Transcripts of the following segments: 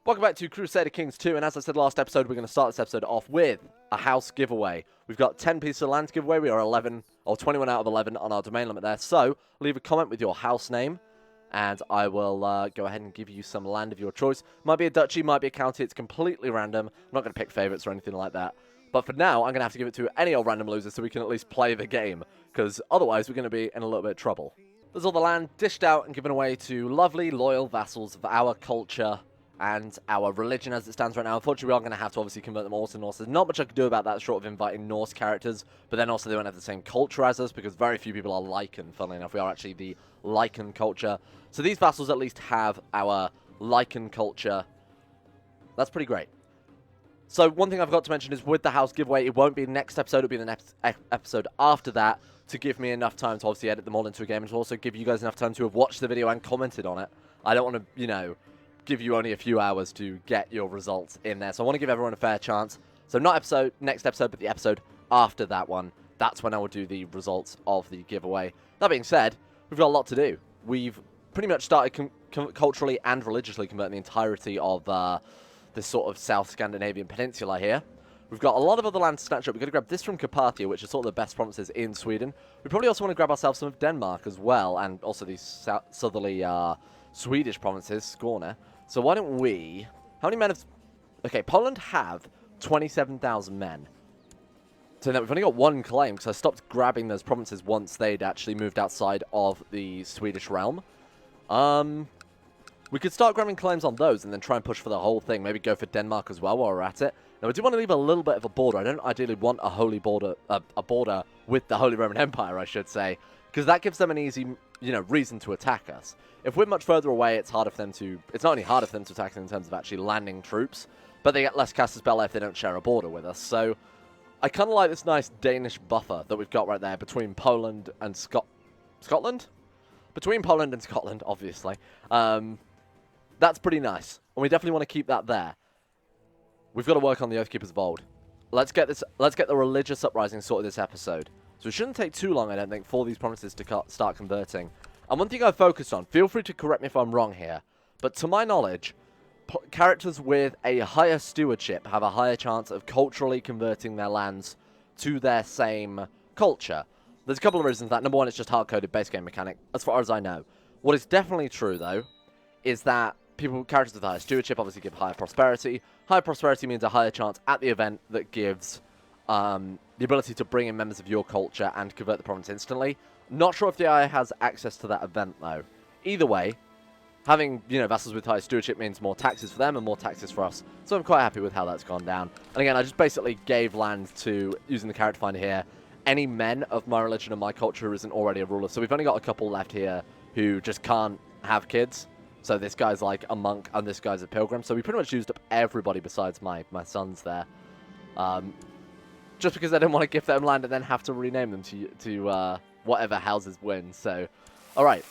Welcome back to Crusader Kings 2, and as I said last episode, we're going to start this episode off with a house giveaway. We've got 10 pieces of land to give away. We are 11, or 21 out of 11 on our domain limit there. So, leave a comment with your house name, and I will go ahead and give you some land of your choice. Might be a duchy, might be a county, it's completely random. I'm not going to pick favourites or anything like that. But for now, I'm going to have to give it to any old random loser so we can at least play the game, because otherwise we're going to be in a little bit of trouble. There's all the land dished out and given away to lovely, loyal vassals of our culture and our religion as it stands right now. Unfortunately, we are going to have to obviously convert them all to Norse. There's not much I can do about that short of inviting Norse characters, but then also they won't have the same culture as us because very few people are Lycan. Funnily enough, we are actually the Lycan culture. So these vassals at least have our Lycan culture. That's pretty great. So one thing I forgot to mention is with the house giveaway, it won't be the next episode, it'll be the next episode after that to give me enough time to obviously edit them all into a game and to also give you guys enough time to have watched the video and commented on it. I don't want to, you know, give you only a few hours to get your results in there. So I want to give everyone a fair chance. So not next episode, but the episode after that one. That's when I will do the results of the giveaway. That being said, we've got a lot to do. We've pretty much started culturally and religiously converting the entirety of this sort of South Scandinavian peninsula here. We've got a lot of other land to snatch up. We've got to grab this from Carpathia, which is sort of the best provinces in Sweden. We probably also want to grab ourselves some of Denmark as well, and also these southerly Swedish provinces, Skåne. So why don't we... How many men have... Okay, Poland have 27,000 men. So now we've only got one claim, because I stopped grabbing those provinces once they'd actually moved outside of the Swedish realm. We could start grabbing claims on those and then try and push for the whole thing. Maybe go for Denmark as well while we're at it. Now, we do want to leave a little bit of a border. I don't ideally want a holy border, a border with the Holy Roman Empire, I should say, because that gives them an easy, you know, reason to attack us. If we're much further away, it's harder for them to... It's not only harder for them to attack us in terms of actually landing troops, but they get less casus belli if they don't share a border with us. So, I kind of like this nice Danish buffer that we've got right there between Poland and Scotland? Between Poland and Scotland, obviously. That's pretty nice, and we definitely want to keep that there. We've got to work on the Oathkeepers of Old. Let's get the religious uprising sorted this episode. So it shouldn't take too long, I don't think, for these provinces to start converting. And one thing I've focused on, feel free to correct me if I'm wrong here, but to my knowledge, characters with a higher stewardship have a higher chance of culturally converting their lands to their same culture. There's a couple of reasons for that. Number one, it's just hard-coded base game mechanic, as far as I know. What is definitely true, though, is that characters with higher stewardship obviously give higher prosperity. Higher prosperity means a higher chance at the event that gives the ability to bring in members of your culture and convert the province instantly. Not sure if the AI has access to that event, though. Either way, having, you know, vassals with higher stewardship means more taxes for them and more taxes for us. So I'm quite happy with how that's gone down. And again, I just basically gave land to, using the character finder here, any men of my religion and my culture who isn't already a ruler. So we've only got a couple left here who just can't have kids. So this guy's like a monk and this guy's a pilgrim. So we pretty much used up everybody besides my sons there. Just because I didn't want to give them land and then have to rename them to whatever houses win. So, alright.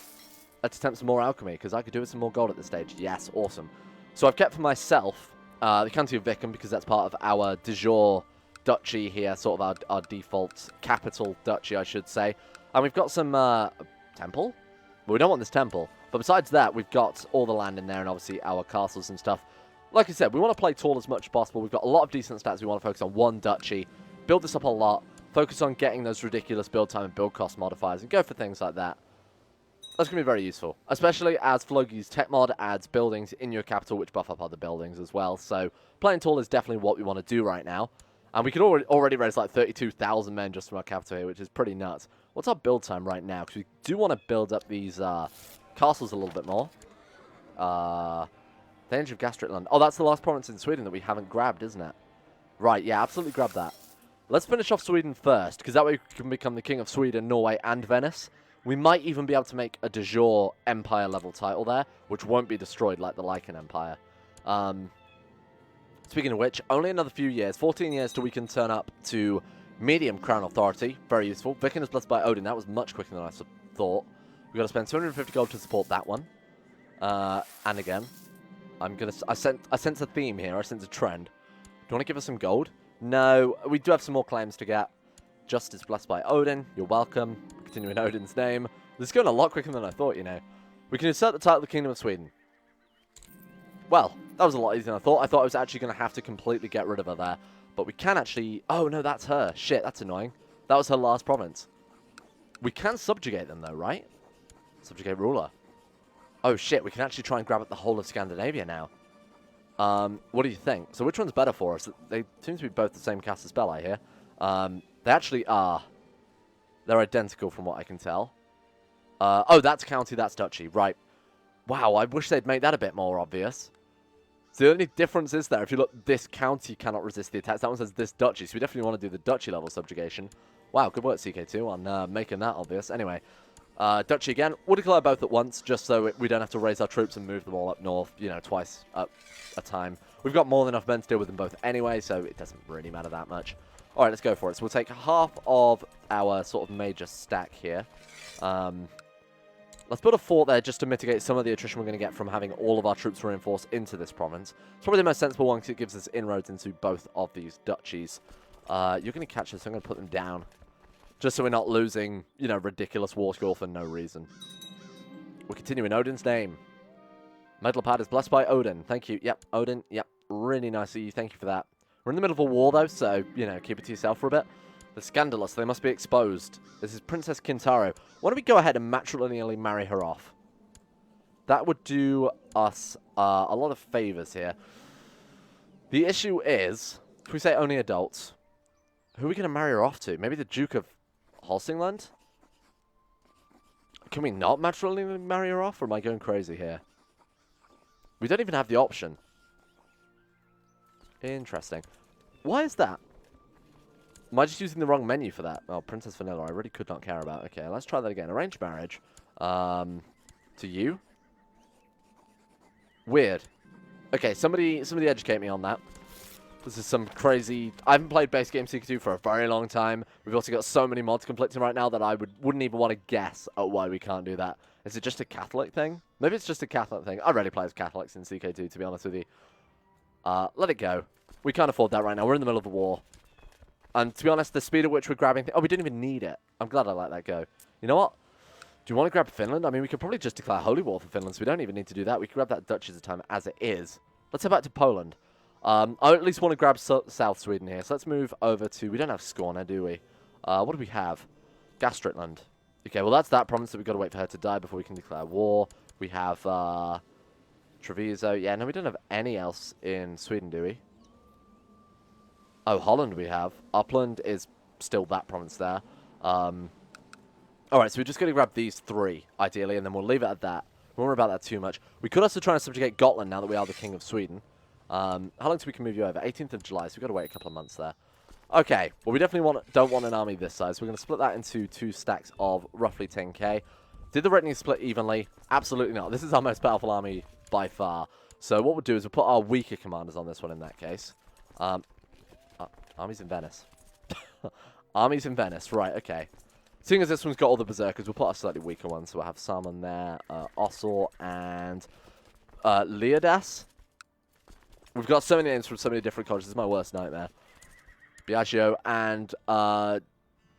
Let's attempt some more alchemy, because I could do with some more gold at this stage. Yes, awesome. So I've kept for myself the county of Viken, because that's part of our de jure duchy here. Sort of our default capital duchy, I should say. And we've got some temple? Well, we don't want this temple. But besides that, we've got all the land in there and obviously our castles and stuff. Like I said, we want to play tall as much as possible. We've got a lot of decent stats. We want to focus on one duchy. Build this up a lot. Focus on getting those ridiculous build time and build cost modifiers. And go for things like that. That's going to be very useful. Especially as Flogi's tech mod adds buildings in your capital which buff up other buildings as well. So playing tall is definitely what we want to do right now. And we can already raise like 32,000 men just from our capital here, which is pretty nuts. What's our build time right now? Because we do want to build up these... castles a little bit more. Danger of Gastritland. Oh, that's the last province in Sweden that we haven't grabbed, isn't it? Right, yeah, absolutely grab that. Let's finish off Sweden first, because that way we can become the King of Sweden, Norway, and Venice. We might even be able to make a de jure Empire-level title there, which won't be destroyed like the Lycan Empire. Speaking of which, only another few years, 14 years till we can turn up to medium Crown Authority. Very useful. Viken is blessed by Odin. That was much quicker than I thought. We've got to spend 250 gold to support that one. And again, I sense a theme here. I sense a trend. Do you want to give us some gold? No, we do have some more claims to get. Justice blessed by Odin. You're welcome. Continue in Odin's name. This is going a lot quicker than I thought, you know. We can insert the title of the Kingdom of Sweden. Well, That was a lot easier than I thought. I thought I was actually going to have to completely get rid of her there. But we can actually... Oh, no, that's her. Shit, that's annoying. That was her last province. We can subjugate them, though, right? Subjugate ruler. Oh, shit, we can actually try and grab at the whole of Scandinavia now. What do you think? So which one's better for us? They seem to be both the same caster spell, I hear. They actually are. They're identical from what I can tell. Oh, that's county, that's duchy. Right. Wow, I wish they'd make that a bit more obvious. So the only difference is there, if you look, this county cannot resist the attacks. That one says this duchy, so we definitely want to do the duchy level subjugation. Wow, good work, CK2, on making that obvious. Anyway, duchy again. We'll declare both at once, just so we don't have to raise our troops and move them all up north, you know, twice at a time. We've got more than enough men to deal with them both anyway, so it doesn't really matter that much. All right, let's go for it. So we'll take half of our sort of major stack here. Let's build a fort there just to mitigate some of the attrition we're going to get from having all of our troops reinforced into this province. It's probably the most sensible one because it gives us inroads into both of these duchies. You're going to catch us, so I'm going to put them down. Just so we're not losing, you know, ridiculous war score for no reason. We'll continue in Odin's name. Metal pad is blessed by Odin. Thank you. Yep, Odin. Yep, really nice of you. Thank you for that. We're in the middle of a war, though, so, you know, keep it to yourself for a bit. They're scandalous. They must be exposed. This is Princess Kintaro. Why don't we go ahead and matrilineally marry her off? That would do us a lot of favors here. The issue is, if we say only adults, who are we going to marry her off to? Maybe the Duke of Helsingland? Can we not matrilineally marry her off, or am I going crazy here? We don't even have the option. Interesting. Why is that? Am I just using the wrong menu for that? Oh, Princess Vanilla, I really could not care about. Okay, let's try that again. Arranged marriage. To you. Weird. Okay, somebody educate me on that. This is some crazy... I haven't played base game CK2 for a very long time. We've also got so many mods conflicting right now that I wouldn't even want to guess at why we can't do that. Is it just a Catholic thing? Maybe it's just a Catholic thing. I rarely play as Catholics in CK2, to be honest with you. Let it go. We can't afford that right now. We're in the middle of a war. And to be honest, the speed at which we're grabbing... Oh, we didn't even need it. I'm glad I let that go. You know what? Do you want to grab Finland? I mean, we could probably just declare holy war for Finland, so we don't even need to do that. We can grab that duchy at a time as it is. Let's head back to Poland. I at least want to grab South Sweden here. So let's move over to... We don't have Skåne, do we? What do we have? Gastritland. Okay, well, that's that province that we've got to wait for her to die before we can declare war. We have Treviso. Yeah, no, we don't have any else in Sweden, do we? Oh, Holland we have. Upland is still that province there. Alright, so we're just going to grab these three, ideally, and then we'll leave it at that. We won't worry about that too much. We could also try and subjugate Gotland now that we are the King of Sweden. How long till we can move you over? 18th of July, so we've got to wait a couple of months there. Okay, well, we definitely don't want an army this size, so we're going to split that into 2 stacks of roughly 10k. Did the retinue split evenly? Absolutely not. This is our most powerful army by far. So what we'll do is we'll put our weaker commanders on this one in that case. Armies in Venice. Armies in Venice, right, okay. Seeing as this one's got all the berserkers, we'll put a slightly weaker one. So we'll have Salmon there, Ossor, and Leodas. We've got so many names from so many different countries. This is my worst nightmare. Biagio and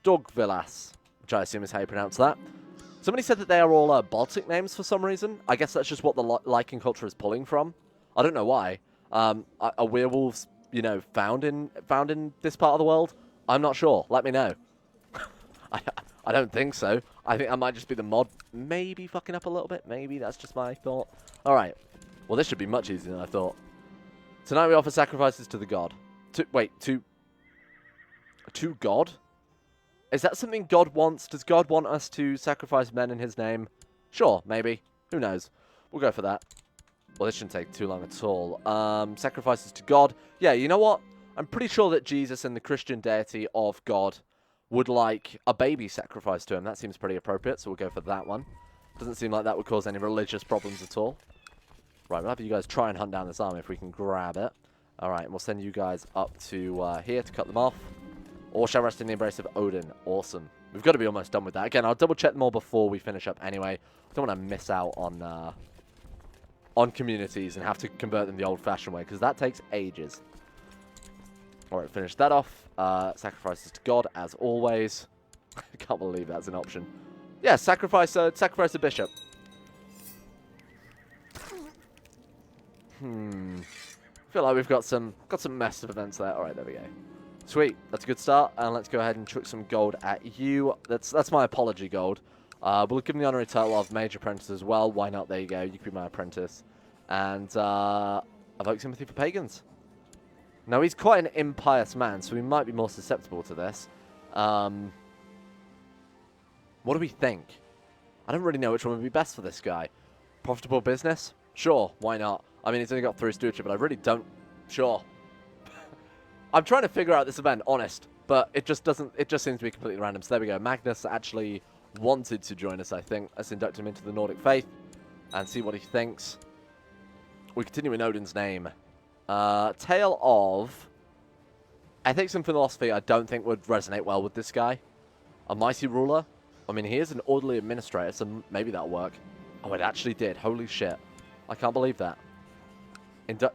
Dogvillas, which I assume is how you pronounce that. Somebody said that they are all Baltic names for some reason. I guess that's just what the Lycan culture is pulling from. I don't know why. Are werewolves... you know, found in this part of the world? I'm not sure. Let me know. I don't think so. I think that might just be the mod maybe fucking up a little bit. Maybe that's just my thought. All right. Well, this should be much easier than I thought. Tonight we offer sacrifices to the god. To God? Is that something God wants? Does God want us to sacrifice men in his name? Sure, maybe. Who knows? We'll go for that. Well, this shouldn't take too long at all. Sacrifices to God. Yeah, you know what? I'm pretty sure that Jesus and the Christian deity of God would like a baby sacrifice to him. That seems pretty appropriate, so we'll go for that one. Doesn't seem like that would cause any religious problems at all. Right, we'll have you guys try and hunt down this army if we can grab it. All right, and we'll send you guys up to here to cut them off. All shall rest in the embrace of Odin. Awesome. We've got to be almost done with that. Again, I'll double-check them all before we finish up anyway. Don't want to miss out on communities and have to convert them the old-fashioned way, because that takes ages. Alright, finish that off. Sacrifices to God, as always. I can't believe that's an option. Yeah, sacrifice a bishop. I feel like we've got some mess of events there. All right, there we go. Sweet, that's a good start. And let's go ahead and chuck some gold at you. That's my apology gold. We'll give him the honorary title of Major Apprentice as well. Why not? There you go. You can be my apprentice. And evoke sympathy for pagans. Now, he's quite an impious man, so we might be more susceptible to this. What do we think? I don't really know which one would be best for this guy. Profitable business? Sure, why not? I mean, he's only got 3 stewardship, but I really don't... Sure. I'm trying to figure out this event, honest, but it just doesn't... It just seems to be completely random. So there we go. Magnus actually wanted to join us, I think. Let's induct him into the Nordic faith and see what he thinks. We continue in Odin's name. Tale of ethics and philosophy I don't think would resonate well with this guy. A mighty ruler. I mean, he is an orderly administrator, so maybe that'll work. Oh, it actually did. Holy shit. I can't believe that.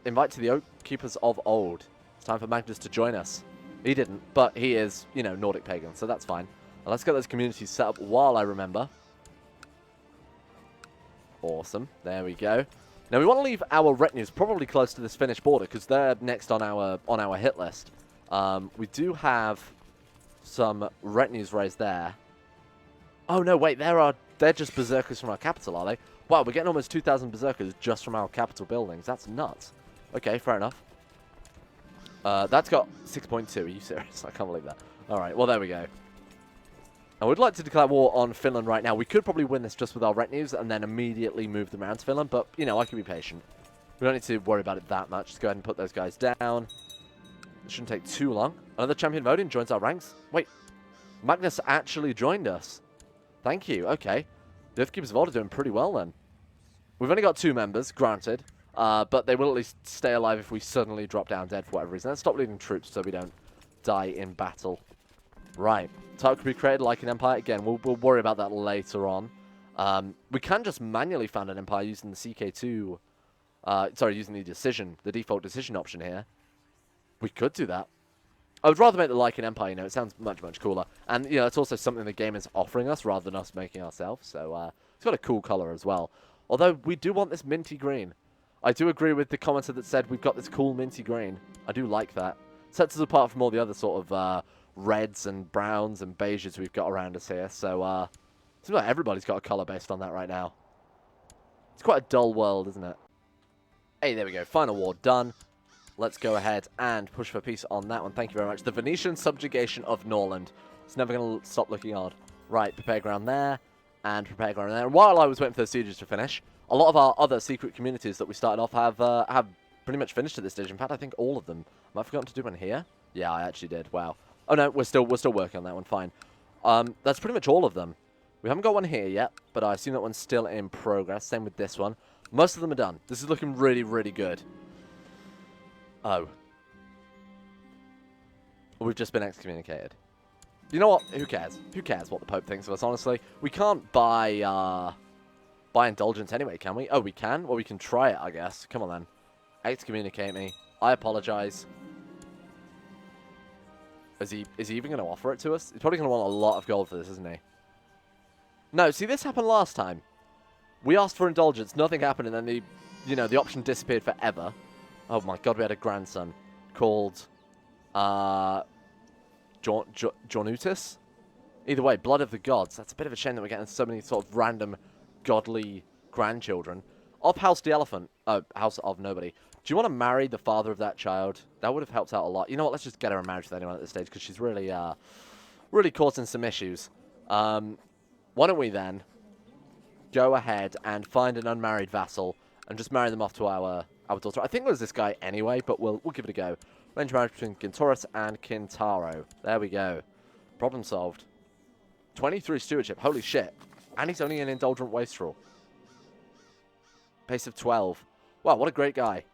Invite to the Oak Keepers of Old. It's time for Magnus to join us. He didn't, but he is, you know, Nordic pagan, so that's fine. Now, let's get those communities set up while I remember. Awesome. There we go. Now, we want to leave our retinues probably close to this Finnish border, because they're next on our hit list. We do have some retinues raised there. Oh, no, wait, they're just berserkers from our capital, are they? Wow, we're getting almost 2,000 berserkers just from our capital buildings. That's nuts. Okay, fair enough. That's got 6.2. Are you serious? I can't believe that. All right, well, there we go. I would like to declare war on Finland right now. We could probably win this just with our retinues and then immediately move them around to Finland, but, you know, I can be patient. We don't need to worry about it that much. Just go ahead and put those guys down. It shouldn't take too long. Another champion voting joins our ranks. Wait, Magnus actually joined us. Thank you. Okay. The Earthkeepers of Old are doing pretty well then. We've only got 2 members, granted, but they will at least stay alive if we suddenly drop down dead for whatever reason. Let's stop leading troops so we don't die in battle. Right. Title could be created like an empire. Again, we'll worry about that later on. We can just manually found an empire using the CK2... using the default decision option here. We could do that. I would rather make the like an empire, you know, it sounds much, much cooler. And, you know, it's also something the game is offering us rather than us making ourselves. So, it's got a cool color as well. Although, we do want this minty green. I do agree with the commenter that said we've got this cool minty green. I do like that. Sets us apart from all the other sort of reds and browns and beiges we've got around us here. So, seems like everybody's got a color based on that right now. It's quite a dull world, isn't it? Hey, there we go. Final war done. Let's go ahead and push for peace on that one. Thank you very much. The Venetian subjugation of Norland. It's never going to stop looking odd. Right, prepare ground there, and prepare ground there. And while I was waiting for those sieges to finish, a lot of our other secret communities that we started off have pretty much finished at this stage. In fact, I think all of them. Have I forgotten to do one here? Yeah, I actually did. Wow. Oh no, we're still working on that one. Fine. That's pretty much all of them. We haven't got one here yet, but I assume that one's still in progress. Same with this one. Most of them are done. This is looking really, really good. Oh. We've just been excommunicated. You know what? Who cares? Who cares what the Pope thinks of us, honestly? We can't buy indulgence anyway, can we? Oh, we can? Well, we can try it, I guess. Come on, then. Excommunicate me. I apologize. Is he even going to offer it to us? He's probably going to want a lot of gold for this, isn't he? No, see, this happened last time. We asked for indulgence, nothing happened, and then the option disappeared forever. Oh my god, we had a grandson called Jornutus? Either way, Blood of the Gods. That's a bit of a shame that we're getting so many sort of random godly grandchildren. Of House the Elephant. Oh, House of Nobody. Do you want to marry the father of that child? That would have helped out a lot. You know what, let's just get her a marriage with anyone at this stage, because she's really, really causing some issues. Why don't we then go ahead and find an unmarried vassal and just marry them off to our daughter. I think there's this guy anyway, but we'll give it a go. Arrange marriage between Gintoris and Kintaro. There we go. Problem solved. 23 stewardship. Holy shit. And he's only an indulgent wastrel. Pace of 12. Wow, what a great guy.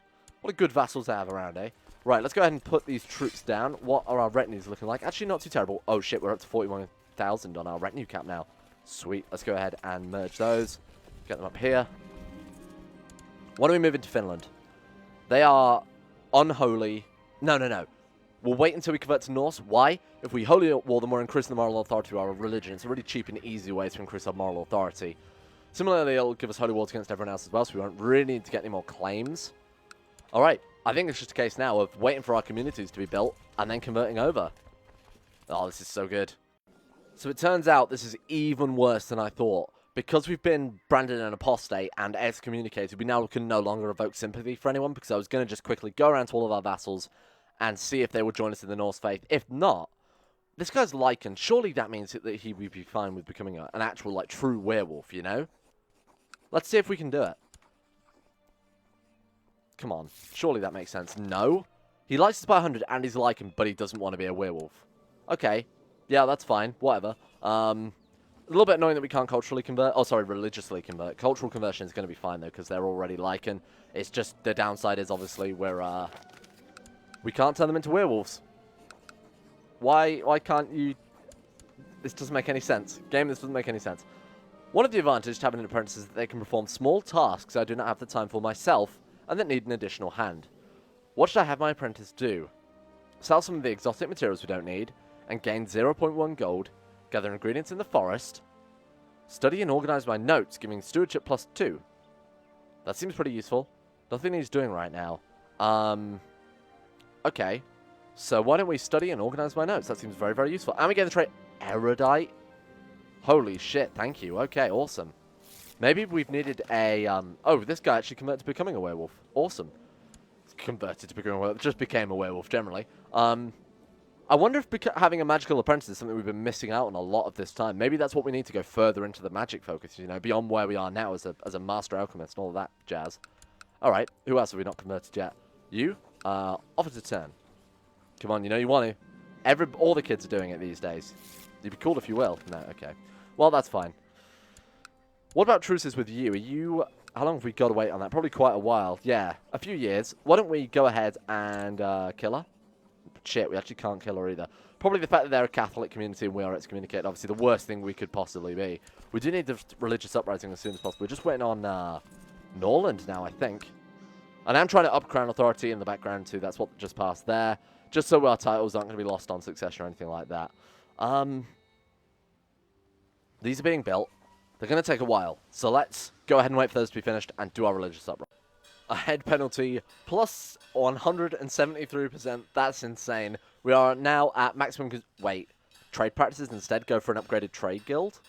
What a good vassals to have around, eh? Right, let's go ahead and put these troops down. What are our retinues looking like? Actually, not too terrible. Oh shit, we're up to 41,000 on our retinue cap now. Sweet. Let's go ahead and merge those. Get them up here. Why don't we move into Finland? They are unholy. No. We'll wait until we convert to Norse. Why? If we holy war them, we're increasing the moral authority of our religion. It's a really cheap and easy way to increase our moral authority. Similarly, it'll give us holy wars against everyone else as well, so we won't really need to get any more claims. Alright, I think it's just a case now of waiting for our communities to be built and then converting over. Oh, this is so good. So it turns out this is even worse than I thought. Because we've been branded an apostate and excommunicated, we now can no longer evoke sympathy for anyone, because I was going to just quickly go around to all of our vassals and see if they would join us in the Norse faith. If not, this guy's Lycan. Surely that means that he would be fine with becoming an actual, like, true werewolf, you know? Let's see if we can do it. Come on. Surely that makes sense. No. He likes us by 100 and he's Lycan, but he doesn't want to be a werewolf. Okay. Yeah, that's fine. Whatever. A little bit annoying that we can't culturally convert. Oh, sorry, religiously convert. Cultural conversion is going to be fine, though, because they're already Lycan. It's just the downside is, obviously, we can't turn them into werewolves. Why can't you... This doesn't make any sense. Game, this doesn't make any sense. One of the advantages to having an apprentice is that they can perform small tasks I do not have the time for myself and that need an additional hand. What should I have my apprentice do? Sell some of the exotic materials we don't need and gain 0.1 gold, gather ingredients in the forest, study and organize my notes, giving stewardship +2. That seems pretty useful. Nothing he's doing right now. Okay. So why don't we study and organize my notes? That seems very, very useful. And we get the trait erudite. Holy shit, thank you. Okay, awesome. Maybe we've needed a, oh, this guy actually converted to becoming a werewolf. Awesome. Converted to becoming a werewolf. Just became a werewolf, generally. I wonder if having a magical apprentice is something we've been missing out on a lot of this time. Maybe that's what we need to go further into the magic focus, you know, beyond where we are now as a master alchemist and all of that jazz. Alright, who else have we not converted yet? You? Offer to turn. Come on, you know you want to. All the kids are doing it these days. You'd be cool if you will. No, okay. Well, that's fine. What about truces with you? Are you... How long have we got to wait on that? Probably quite a while. Yeah, a few years. Why don't we go ahead and kill her? Shit, we actually can't kill her either. Probably the fact that they're a Catholic community and we are excommunicated. Obviously, the worst thing we could possibly be. We do need the religious uprising as soon as possible. We're just waiting on Norland now, I think. And I'm trying to up Crown Authority in the background too. That's what just passed there. Just so our titles aren't going to be lost on succession or anything like that. These are being built. They're going to take a while. So let's go ahead and wait for those to be finished and do our religious uprising. A head penalty plus 173%. That's insane. We are now at maximum... Wait. Trade practices instead. Go for an upgraded trade guild.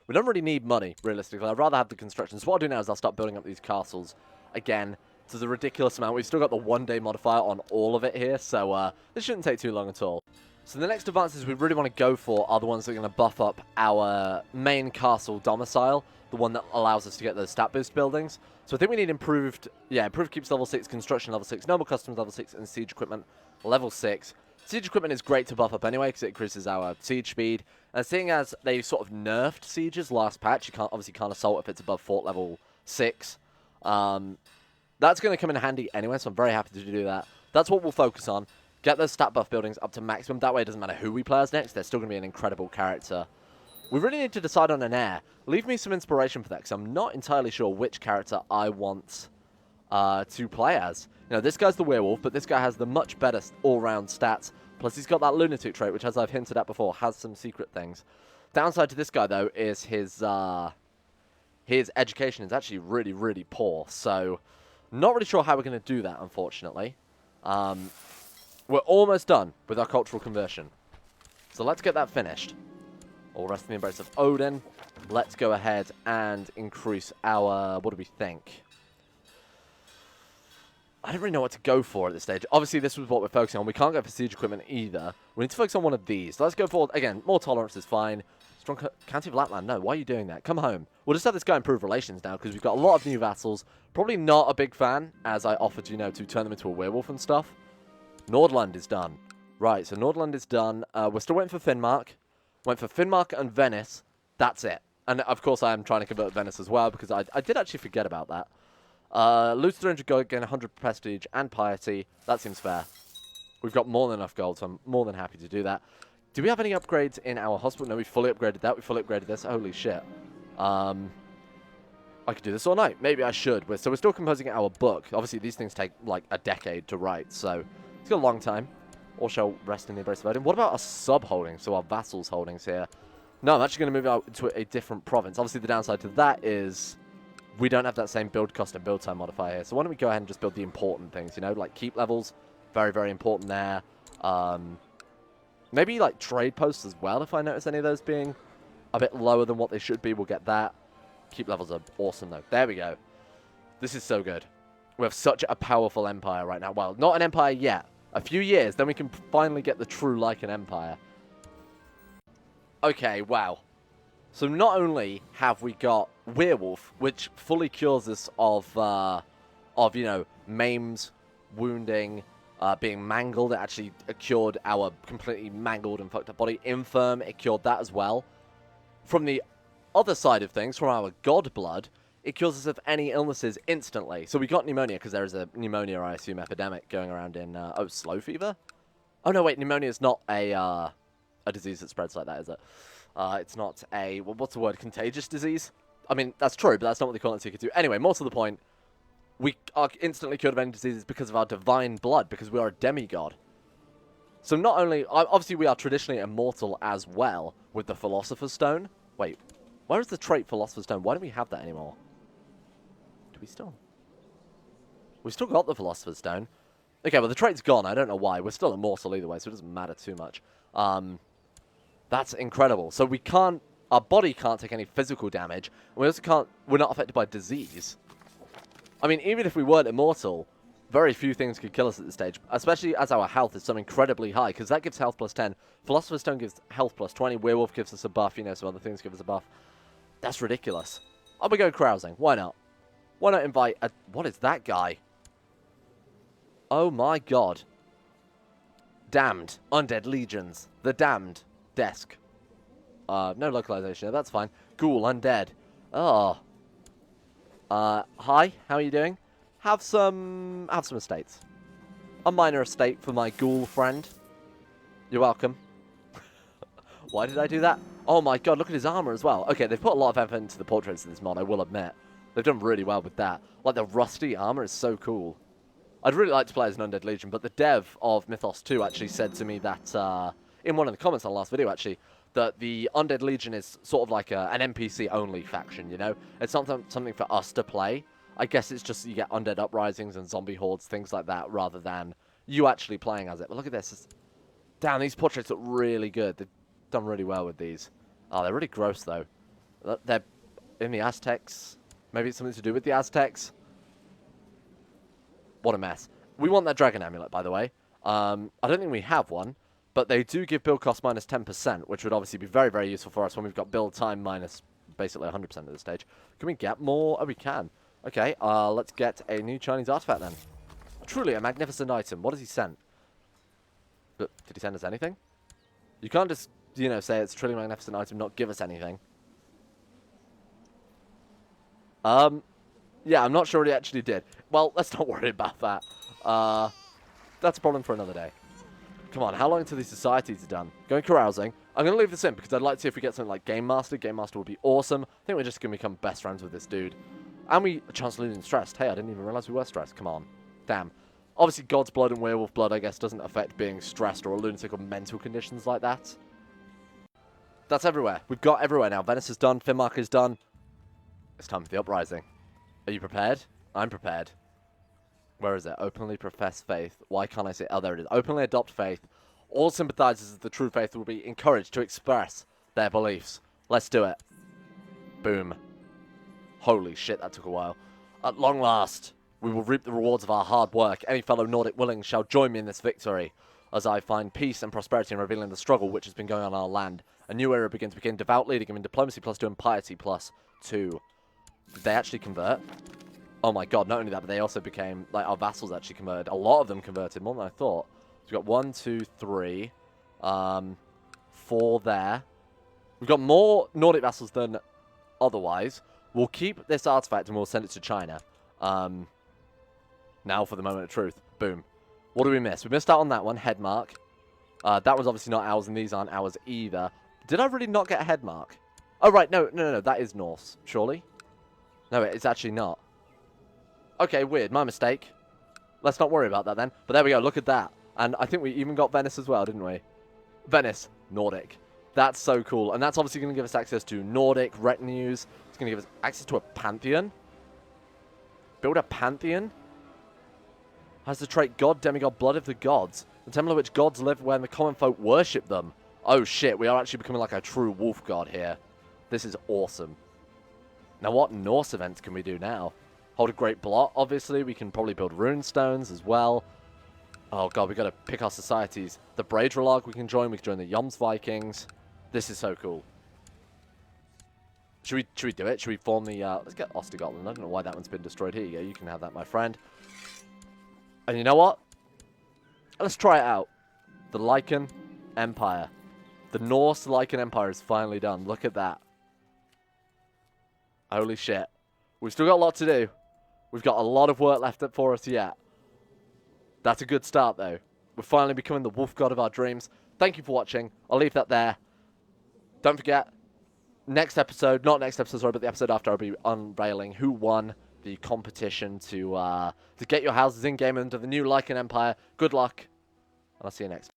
We don't really need money, realistically. I'd rather have the construction. So what I'll do now is I'll start building up these castles again to the ridiculous amount. We've still got the one-day modifier on all of it here. So this shouldn't take too long at all. So the next advances we really want to go for are the ones that are going to buff up our main castle domicile. The one that allows us to get those stat boost buildings. So I think we need improved keeps level 6, construction level 6, noble customs level 6, and siege equipment level 6. Siege equipment is great to buff up anyway because it increases our siege speed. And seeing as they sort of nerfed sieges last patch, you obviously can't assault if it's above fort level 6. That's going to come in handy anyway, so I'm very happy to do that. That's what we'll focus on. Get those stat buff buildings up to maximum. That way it doesn't matter who we play as next. They're still going to be an incredible character. We really need to decide on an heir. Leave me some inspiration for that, because I'm not entirely sure which character I want to play as. You know, this guy's the werewolf, but this guy has the much better all-round stats. Plus, he's got that lunatic trait, which, as I've hinted at before, has some secret things. Downside to this guy, though, is his education is actually really, really poor. So, not really sure how we're going to do that, unfortunately. We're almost done with our cultural conversion. So let's get that finished. All rest in the embrace of Odin. Let's go ahead and increase our... What do we think? I don't really know what to go for at this stage. Obviously, this was what we're focusing on. We can't go for siege equipment either. We need to focus on one of these. Let's go for, again, more tolerance is fine. Strong County of Lapland. No, why are you doing that? Come home. We'll just have this guy improve relations now because we've got a lot of new vassals. Probably not a big fan, as I offered, you know, to turn them into a werewolf and stuff. Nordland is done. Right, so Nordland is done. We're still waiting for Finnmark. Went for Finnmark and Venice. That's it. And, of course, I am trying to convert Venice as well because I did actually forget about that. Lose 300 gold, gain 100 prestige and piety. That seems fair. We've got more than enough gold, so I'm more than happy to do that. Do we have any upgrades in our hospital? No, we fully upgraded that. We fully upgraded this. Holy shit. I could do this all night. Maybe I should. So we're still composing our book. Obviously, these things take, like, a decade to write, so it's got a long time. All shall rest in the embrace of Odin. What about our sub-holdings, so our vassals' holdings here? No, I'm actually going to move out to a different province. Obviously, the downside to that is we don't have that same build cost and build time modifier here. So why don't we go ahead and just build the important things, you know, like keep levels, very, very important there. Maybe like trade posts as well, if I notice any of those being a bit lower than what they should be, we'll get that. Keep levels are awesome though. There we go. This is so good. We have such a powerful empire right now. Well, not an empire yet. A few years, then we can finally get the true like an empire. Okay, wow. So not only have we got Werewolf, which fully cures us of you know, maims, wounding, being mangled. It actually cured our completely mangled and fucked up body. Infirm, it cured that as well. From the other side of things, from our god blood, it cures us of any illnesses instantly. So we got pneumonia, because there is a pneumonia, I assume, epidemic going around in, oh, slow fever? Oh, no, wait, pneumonia is not a disease that spreads like that, is it? It's not a, well, what's the word, contagious disease? I mean, that's true, but that's not what they call it in CK2. Anyway, more to the point, we are instantly cured of any diseases because of our divine blood, because we are a demigod. So not only, obviously we are traditionally immortal as well with the Philosopher's Stone. Wait, where is the trait Philosopher's Stone? Why don't we have that anymore? Do we still? We've still got the Philosopher's Stone. Okay, well the trait's gone. I don't know why. We're still immortal either way, so it doesn't matter too much. That's incredible. So we can't, our body can't take any physical damage. And we also can't, we're not affected by disease. I mean, even if we weren't immortal, very few things could kill us at this stage, especially as our health is so incredibly high, because that gives health plus 10. Philosopher's Stone gives health plus 20. Werewolf gives us a buff, you know, some other things give us a buff. That's ridiculous. I'll be going carousing. Why not? Why not invite a... What is that guy? Oh my god. Damned. Undead legions. The damned. Desk. No localization. That's fine. Ghoul. Undead. Oh. Hi. How are you doing? Have some estates. A minor estate for my ghoul friend. You're welcome. Why did I do that? Oh my god, look at his armor as well. Okay, they've put a lot of effort into the portraits in this mod, I will admit. They've done really well with that. Like, the rusty armor is so cool. I'd really like to play as an Undead Legion, but the dev of Mythos 2 actually said to me that, in one of the comments on the last video, actually, that the Undead Legion is sort of like an NPC-only faction, you know? It's not something for us to play. I guess it's just you get Undead Uprisings and Zombie Hordes, things like that, rather than you actually playing as it. But look at this. Damn, these portraits look really good. They've done really well with these. Oh, they're really gross, though. They're in the Aztecs. Maybe it's something to do with the Aztecs. What a mess. We want that Dragon Amulet, by the way. I don't think we have one, but they do give build cost minus 10%, which would obviously be very, very useful for us when we've got build time minus basically 100% at this stage. Can we get more? Oh, we can. Okay, let's get a new Chinese artifact then. Truly a magnificent item. What has he sent? But did he send us anything? You can't just, you know, say it's a truly magnificent item, not give us anything. Yeah, I'm not sure what he actually did. Well, let's not worry about that. That's a problem for another day. Come on, how long until these societies are done? Going carousing. I'm going to leave this in because I'd like to see if we get something like Game Master. Game Master would be awesome. I think we're just going to become best friends with this dude. And we a chance of losing stressed. Hey, I didn't even realize we were stressed. Come on. Damn. Obviously, God's Blood and Werewolf Blood, I guess, doesn't affect being stressed or a lunatic or mental conditions like that. That's everywhere. We've got everywhere now. Venice is done. Finnmark is done. It's time for the Uprising. Are you prepared? I'm prepared. Where is it? Openly profess faith. Why can't I say... Oh, there it is. Openly adopt faith. All sympathizers of the true faith will be encouraged to express their beliefs. Let's do it. Boom. Holy shit, that took a while. At long last, we will reap the rewards of our hard work. Any fellow Nordic willing shall join me in this victory, as I find peace and prosperity in revealing the struggle which has been going on in our land. A new era begins to begin. Devout leading him in diplomacy +2 and piety +2. Did they actually convert? Oh my god, not only that, but they also became, like, our vassals actually converted. A lot of them converted, more than I thought. So we've got 1, 2, 3, 4 there. We've got more Nordic vassals than otherwise. We'll keep this artifact and we'll send it to China. Now for the moment of truth. Boom. What do we miss? We missed out on that one, head mark. That was obviously not ours, and these aren't ours either. Did I really not get a head mark? Oh, right, no, that is Norse, surely? No, it's actually not. Okay, weird, my mistake. Let's not worry about that then. But there we go, look at that. And I think we even got Venice as well, didn't we? Venice, Nordic. That's so cool. And that's obviously going to give us access to Nordic retinues. It's going to give us access to a pantheon. Build a pantheon. Has the trait God, Demigod, Blood of the Gods. The temple in which gods live when the common folk worship them. Oh shit, we are actually becoming like a true wolf god here. This is awesome. Now what Norse events can we do now? Hold a great blot, obviously. We can probably build rune stones as well. Oh god, we got to pick our societies. The Braidrolog we can join. We can join the Joms Vikings. This is so cool. Should we do it? Should we form the... let's get Ostergotland. I don't know why that one's been destroyed. Here you go. You can have that, my friend. And you know what? Let's try it out. The Lycan Empire. The Norse Lycan Empire is finally done. Look at that. Holy shit. We've still got a lot to do. We've got a lot of work left for us yet. That's a good start, though. We're finally becoming the wolf god of our dreams. Thank you for watching. I'll leave that there. Don't forget, next episode, not next episode, sorry, but the episode after, I'll be unveiling who won the competition to get your houses in-game under the new Lycan Empire. Good luck, and I'll see you next time.